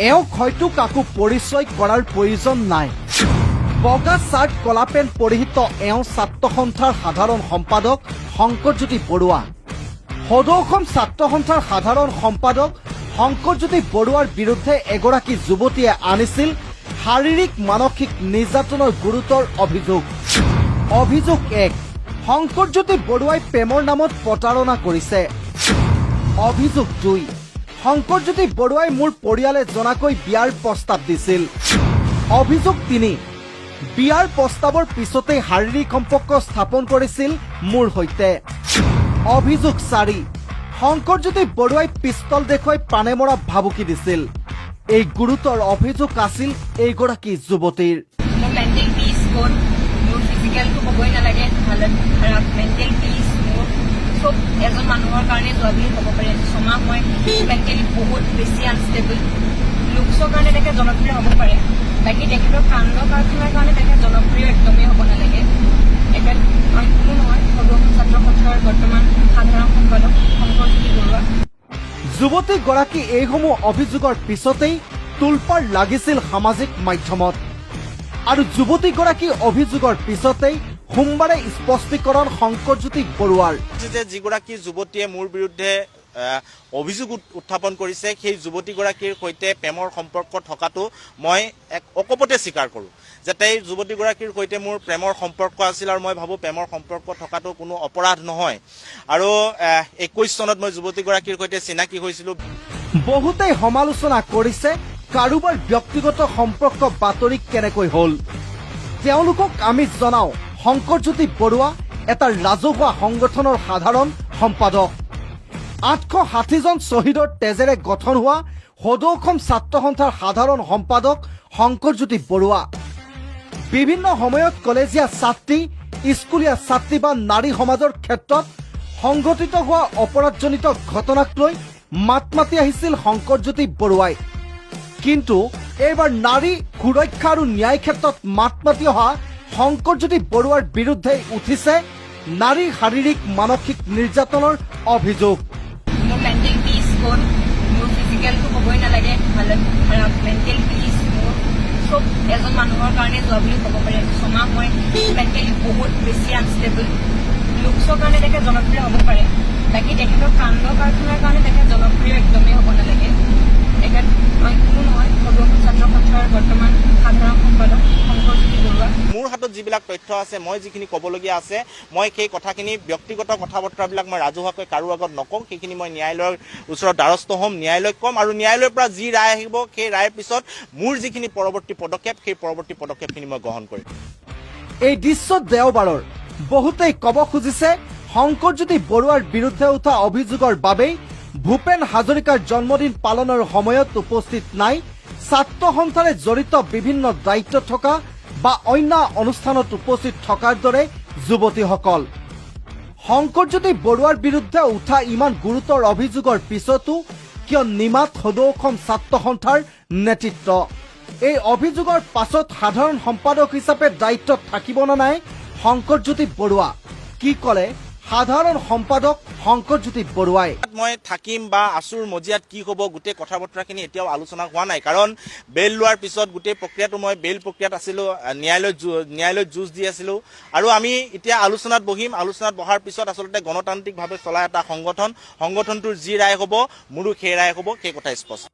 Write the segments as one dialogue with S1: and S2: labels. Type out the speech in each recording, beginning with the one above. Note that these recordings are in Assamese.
S1: এওঁক হয়তো কাকো পৰিচয় কৰাৰ প্ৰয়োজন নাই। বগা চাৰ্ট কলা পেণ্ট পৰিহিত এওঁ ছাত্ৰ সন্থাৰ সাধাৰণ সম্পাদক শংকৰজ্যোতি বৰুৱা। সদৌ অসম ছাত্ৰ সন্থাৰ সাধাৰণ সম্পাদক শংকৰজ্যোতি বৰুৱাৰ বিৰুদ্ধে এগৰাকী যুৱতীয়ে আনিছিল শাৰীৰিক মানসিক নিৰ্যাতনৰ গুৰুতৰ অভিযোগ। অভিযোগ 1, শংকৰজ্যোতি বৰুৱাই প্ৰেমৰ নামত প্ৰতাৰণা কৰিছে। অভিযোগ 2, শংকৰজ্যোতি বৰুৱাই মোৰ পৰিয়ালে জনাকৈ বিয়াৰ প্ৰস্তাৱ দিছিল। অভিযোগ 3, বিয়াৰ প্ৰস্তাৱৰ পিছতেই শাৰীৰিক সম্পৰ্ক স্থাপন কৰিছিল মোৰ সৈতে। অভিযোগ 4, শংকৰজ্যোতি বৰুৱাই পিষ্টল দেখুৱাই প্ৰাণে মৰা ভাবুকি দিছিল। এই গুৰুতৰ অভিযোগ আছিল এইগৰাকী যুৱতীৰ।
S2: মেণ্টেল পিচ হ'ল, মোৰ ফিজিকেলটো হ'বই নালাগে, মেণ্টেল পিচ মোৰ চব এজন মানুহৰ কাৰণে যোৱা বুলি ক'ব পাৰি। 6 মাহ মই মেণ্টেলি বহুত বেছি আনষ্টেবল। লুকছৰ কাৰণে তেখেত জনপ্ৰিয় হ'ব পাৰে, বাকী তেখেতৰ কাণ্ড কাৰখানাৰ কাৰণে তেখেত জনপ্ৰিয় একদমেই হ'ব নালাগে। তেখেত অইন কোনো নহয়, সদৌ অসম ছাত্ৰ সন্থাৰ বৰ্তমান সাধাৰণ সম্পাদক শংকৰজ্যোতি বৰুৱা।
S1: যুৱতীগৰাকী এইসমূহ অভিযোগৰ পিছতেই তোলপাৰ লাগিছিল সামাজিক মাধ্যমত। আৰু যুৱতীগৰাকী অভিযোগৰ পিছতেই সোমবাৰে স্পষ্টীকৰণ শংকৰজ্যোতি বৰুৱাৰ।
S3: যিগৰাকী যুৱতীয়ে মোৰ বিৰুদ্ধে অভিযোগ উত্থাপন কৰিছে, সেই যুৱতীগৰাকীৰ সৈতে প্ৰেমৰ সম্পৰ্ক থকাটো মই এক অকপতে স্বীকাৰ কৰোঁ যে এই যুৱতীগৰাকীৰ সৈতে মোৰ প্ৰেমৰ সম্পৰ্ক আছিল। আৰু মই ভাবোঁ প্ৰেমৰ সম্পৰ্ক থকাটো কোনো অপৰাধ নহয়। আৰু 21 চনত মই যুৱতীগৰাকীৰ সৈতে চিনাকি হৈছিলোঁ।
S1: বহুতেই সমালোচনা কৰিছে কাৰোবাৰ ব্যক্তিগত সম্পৰ্ক বাতৰি কেনেকৈ হ'ল। তেওঁলোকক আমি জনাওঁ, শংকৰজ্যোতি বৰুৱা এটা ৰাজহুৱা সংগঠনৰ সাধাৰণ সম্পাদক। 860 জন শ্বহীদৰ তেজেৰে গঠন হোৱা সদৌ অসম ছাত্ৰ সন্থাৰ সাধাৰণ সম্পাদক শংকৰজ্যোতি বৰুৱা। বিভিন্ন সময়ত কলেজীয়া ছাত্ৰী, স্কুলীয়া ছাত্ৰী বা নাৰী সমাজৰ ক্ষেত্ৰত সংঘটিত হোৱা অপৰাধজনিত ঘটনাক লৈ মাত মাতি আহিছিল শংকৰজ্যোতি বৰুৱাই। কিন্তু এইবাৰ নাৰী সুৰক্ষা আৰু ন্যায় ক্ষেত্ৰত মাত মাতি অহা শংকৰজ্যোতি বৰুৱাৰ বিৰুদ্ধে উঠিছে নাৰীৰ শাৰীৰিক মানসিক নিৰ্যাতনৰ অভিযোগ।
S2: মোৰ মেণ্টেল পিচ হ'ল, মোৰ ফিজিকেলটো হ'বই নালাগে, মেণ্টেল পিচ মোৰ চব এজন মানুহৰ কাৰণে যোৱা বুলি ক'ব পাৰি। 6 মাহ মই মেণ্টেলি বহুত বেছি আনষ্টেবল। লুকছৰ কাৰণে তেখেত জনপ্ৰিয় হ'ব পাৰে, বাকী তেখেতৰ কাণ্ড কাৰখানাৰ কাৰণে তেখেত জনপ্ৰিয় একদমেই হ'ব নালাগে। তেখেত অইন কোনো নহয়, সদৌ অসম ছাত্ৰ সন্থাৰ বৰ্তমান সাধাৰণ সম্পাদক শংকৰজ্যোতি বৰুৱা।
S3: মোৰ হাতত যিবিলাক তথ্য আছে, মই যিখিনি ক'বলগীয়া আছে, মই সেই কথাখিনি ব্যক্তিগত কথা বতৰাবিলাক মই ৰাজহুৱাকৈ কাৰো আগত নকওঁ। সেইখিনি মই ন্যায়ালয়ৰ ওচৰত দ্বাৰস্থ হ'ম, ন্যায়ালয়ক ক'ম। আৰু ন্যায়ালয়ৰ পৰা যি ৰায় আহিব, সেই ৰায়ৰ পিছত মোৰ যিখিনি পৰৱৰ্তী পদক্ষেপ, সেই পৰৱৰ্তী পদক্ষেপখিনি মই গ্ৰহণ কৰিম।
S1: এই দৃশ্য দেওবাৰৰ বহুতেই ক'ব খুজিছে শংকৰজ্যোতি বৰুৱাৰ বিৰুদ্ধে উঠা অভিযোগৰ বাবেই ভূপেন হাজৰিকাৰ জন্মদিন পালনৰ সময়ত উপস্থিত নাই ছাত্ৰ সন্থাৰে জড়িত বিভিন্ন দায়িত্ব থকা বা অন্য অনুষ্ঠানত উপস্থিত থকাৰ দৰে যুৱতীসকল। শংকৰজ্যোতি বৰুৱাৰ বিৰুদ্ধে উঠা ইমান গুৰুতৰ অভিযোগৰ পিছতো কিয় নিমাত সদৌ অসম ছাত্ৰ সন্থাৰ নেতৃত্ব? এই অভিযোগৰ পাছত সাধাৰণ সম্পাদক হিচাপে দায়িত্বত থাকিব নে নাই শংকৰজ্যোতি বৰুৱা? কি ক'লে সাধাৰণ সম্পাদক শংকৰজ্যোতি বৰুৱাই?
S3: মই থাকিম বা আছুৰ মজিয়াত কি হ'ব, গোটেই কথা বতৰাখিনি এতিয়াও আলোচনা হোৱা নাই। কাৰণ বেল লোৱাৰ পিছত গোটেই প্ৰক্ৰিয়াটো মই বেল প্ৰক্ৰিয়াত আছিলোঁ, ন্যায়ালয়ত যুঁজ দি আছিলোঁ। আৰু আমি এতিয়া আলোচনাত বহিম। আলোচনাত বহাৰ পিছত আচলতে গণতান্ত্ৰিকভাৱে চলা এটা সংগঠনটোৰ যি ৰায় হ'ব, মোৰো সেই ৰায় হ'ব, সেই কথা স্পষ্ট।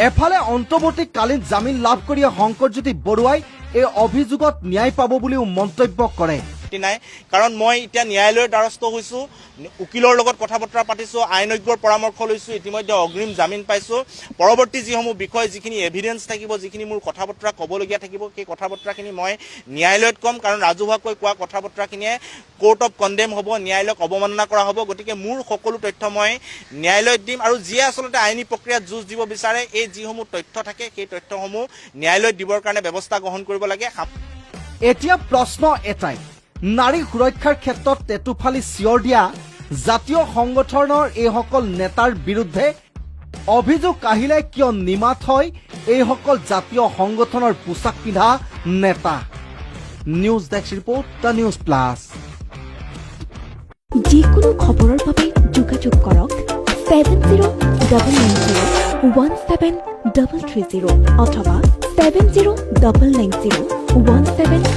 S1: এফালে অন্তৱৰ্তীকালীন জামিন লাভ কৰি শংকৰজ্যোতি বৰুৱাই এই অভিযোগত ন্যায় পাব বুলিও মন্তব্য কৰে।
S3: নাই, কাৰণ মই এতিয়া ন্যায়ালয়ৰ দ্বাৰস্থ হৈছোঁ, উকিলৰ লগত কথা বতৰা পাতিছোঁ, আইনজ্ঞৰ পৰামৰ্শ লৈছোঁ, ইতিমধ্যে অগ্ৰিম জামিন পাইছোঁ। পৰৱৰ্তী যিসমূহ বিষয়, যিখিনি এভিডেন্স থাকিব, যিখিনি মোৰ কথা বতৰা ক'বলগীয়া থাকিব, সেই কথা বতৰাখিনি মই ন্যায়ালয়ত ক'ম। কাৰণ ৰাজহুৱাকৈ কোৱা কথা বতৰাখিনিয়ে কোৰ্ট অফ কণ্ডেম হ'ব, ন্যায়ালয়ক অৱমাননা কৰা হ'ব। গতিকে মোৰ সকলো তথ্য মই ন্যায়ালয়ত দিম। আৰু যিয়ে আচলতে আইনী প্ৰক্ৰিয়াত যুঁজ দিব বিচাৰে, এই যিসমূহ তথ্য থাকে, সেই তথ্যসমূহ ন্যায়ালয়ত দিবৰ কাৰণে ব্যৱস্থা গ্ৰহণ কৰিব লাগে।
S1: এতিয়া প্ৰশ্ন এটাই, নাৰী সুৰক্ষাৰ ক্ষেত্ৰত টেটুফালি চিঞৰ দিয়া জাতীয় সংগঠনৰ এইসকল নেতাৰ বিৰুদ্ধে অভিযোগ আহিলে কিয় নিমাত হয় এইসকল জাতীয় সংগঠনৰ পোছাক পিন্ধা নেতা? News desk report, the news plus.
S4: যিকোনো খবৰৰ বাবে যোগাযোগ কৰক 70990117 73030 অথবা 70990171